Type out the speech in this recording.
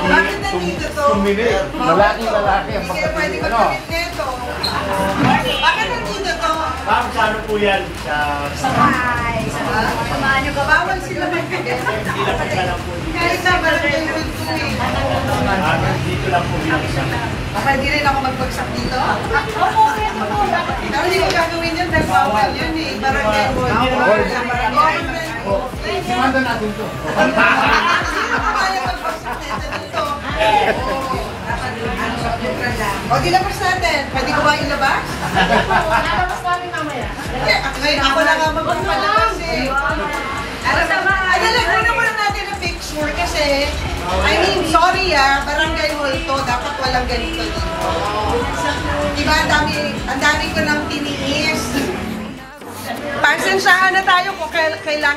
Bakit nandito to? Lalaki ang Kaya pwede ko gamit nito. Bakit nandito to? Ma'am, sa ano po yan? Sabay. Samahan nyo ka. Bawal sila magkagay. Kahit na barangay hall 2 eh. Dito lang po yung isa. Pwede rin ako magbagsak dito? Pero hindi ko gagawin yun dahil bawal yun eh. Barangay hall. Simanda natin ito. Sino pa kaya magbagsak dito? O, dilabas natin. Pwede ko ba ilabas? Lalabas namin mamaya. Ngayon ako na nga magpapalabas eh. Alalagyan naman natin ang picture kasi, I mean, sorry barangay hall to, dapat walang ganito dito. Diba, ang dami ko nang tiniis. Pasensyahan na tayo kung kailangan